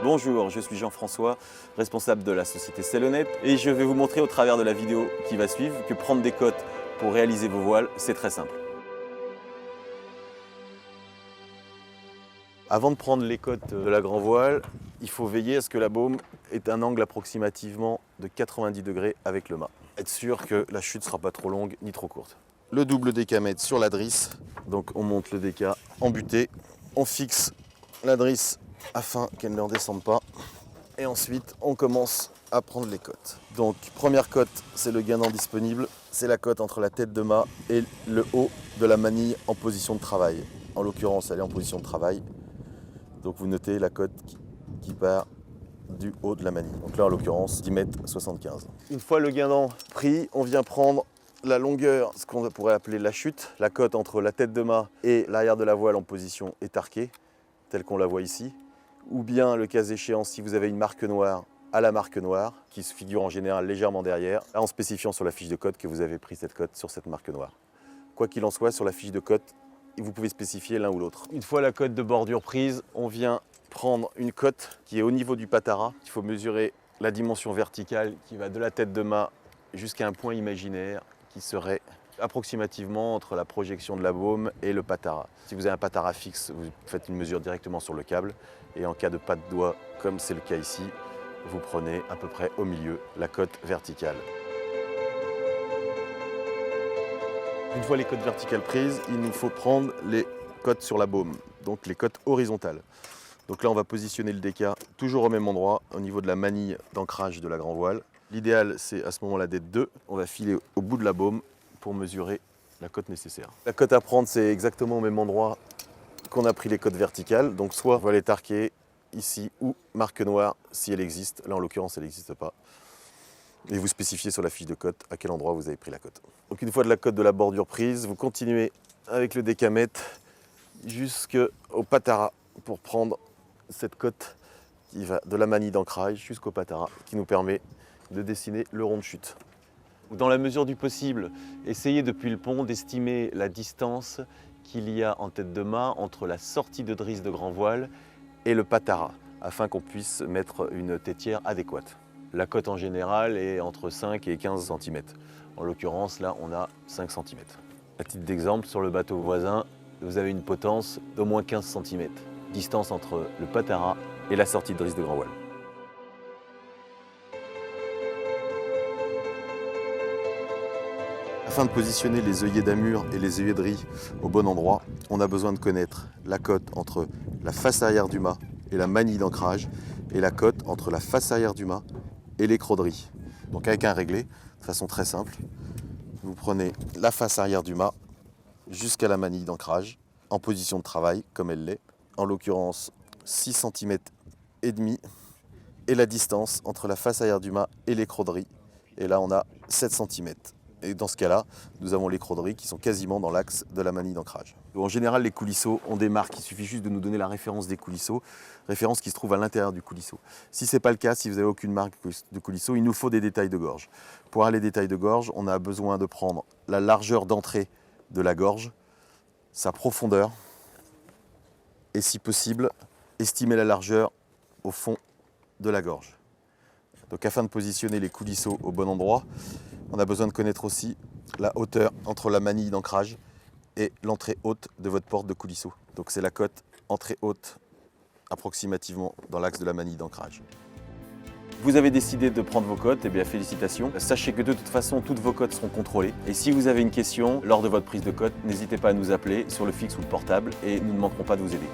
Bonjour, je suis Jean-François, responsable de la société Cellonnet et je vais vous montrer au travers de la vidéo qui va suivre que prendre des cotes pour réaliser vos voiles, c'est très simple. Avant de prendre les cotes de la grand voile, il faut veiller à ce que la baume ait un angle approximativement de 90 degrés avec le mât. Être sûr que la chute ne sera pas trop longue ni trop courte. Le double décamètre sur la drisse, donc on monte le déca en butée, on fixe la drisse afin qu'elle ne redescende pas et ensuite on commence à prendre les cotes. Donc première cote, c'est le guindant disponible, c'est la cote entre la tête de mât et le haut de la manille en position de travail. En l'occurrence, elle est en position de travail. Donc vous notez la cote qui part du haut de la manille. Donc là en l'occurrence 10,75 m. Une fois le guindant pris, on vient prendre la longueur, ce qu'on pourrait appeler la chute, la cote entre la tête de mât et l'arrière de la voile en position étarquée, telle qu'on la voit ici. Ou bien, le cas échéant, si vous avez une marque noire, à la marque noire, qui se figure en général légèrement derrière, en spécifiant sur la fiche de cote que vous avez pris cette cote sur cette marque noire. Quoi qu'il en soit, sur la fiche de cote, vous pouvez spécifier l'un ou l'autre. Une fois la cote de bordure prise, on vient prendre une cote qui est au niveau du patara. Il faut mesurer la dimension verticale qui va de la tête de mât jusqu'à un point imaginaire qui serait approximativement entre la projection de la baume et le patara. Si vous avez un patara fixe, vous faites une mesure directement sur le câble et en cas de pas de doigt, comme c'est le cas ici, vous prenez à peu près au milieu la cote verticale. Une fois les cotes verticales prises, il nous faut prendre les cotes sur la baume, donc les cotes horizontales. Donc là, on va positionner le déca toujours au même endroit, au niveau de la manille d'ancrage de la grand voile. L'idéal, c'est à ce moment-là d'être deux. On va filer au bout de la baume pour mesurer la cote nécessaire. La cote à prendre, c'est exactement au même endroit qu'on a pris les cotes verticales. Donc soit voile étarquée ici ou marque noire si elle existe. Là, en l'occurrence, elle n'existe pas. Et vous spécifiez sur la fiche de cote à quel endroit vous avez pris la cote. Donc une fois de la cote de la bordure prise, vous continuez avec le décamètre jusqu'au patara pour prendre cette cote qui va de la manille d'ancrage jusqu'au patara qui nous permet de dessiner le rond de chute. Dans la mesure du possible, essayez depuis le pont d'estimer la distance qu'il y a en tête de mât entre la sortie de drisse de grand voile et le patara, afin qu'on puisse mettre une tétière adéquate. La cote en général est entre 5 et 15 cm. En l'occurrence, là, on a 5 cm. À titre d'exemple, sur le bateau voisin, vous avez une potence d'au moins 15 cm. Distance entre le patara et la sortie de drisse de grand voile. Afin de positionner les œillets d'amure et les œillets de riz au bon endroit, on a besoin de connaître la cote entre la face arrière du mât et la manille d'ancrage et la cote entre la face arrière du mât et les crocs de riz. Donc avec un réglé, de façon très simple, vous prenez la face arrière du mât jusqu'à la manille d'ancrage en position de travail comme elle l'est, en l'occurrence 6 cm et demi, et la distance entre la face arrière du mât et les crocs de riz. Et là on a 7 cm. Et dans ce cas-là, nous avons les crocs de riz qui sont quasiment dans l'axe de la manille d'ancrage. En général, les coulisseaux ont des marques. Il suffit juste de nous donner la référence des coulisseaux, référence qui se trouve à l'intérieur du coulisseau. Si ce n'est pas le cas, si vous n'avez aucune marque de coulisseau, il nous faut des détails de gorge. Pour aller détails de gorge, on a besoin de prendre la largeur d'entrée de la gorge, sa profondeur, et si possible, estimer la largeur au fond de la gorge. Donc afin de positionner les coulisseaux au bon endroit, on a besoin de connaître aussi la hauteur entre la manille d'ancrage et l'entrée haute de votre porte de coulisseau. Donc c'est la cote entrée haute approximativement dans l'axe de la manille d'ancrage. Vous avez décidé de prendre vos cotes, eh bien félicitations. Sachez que de toute façon, toutes vos cotes seront contrôlées. Et si vous avez une question lors de votre prise de cote, n'hésitez pas à nous appeler sur le fixe ou le portable et nous ne manquerons pas de vous aider.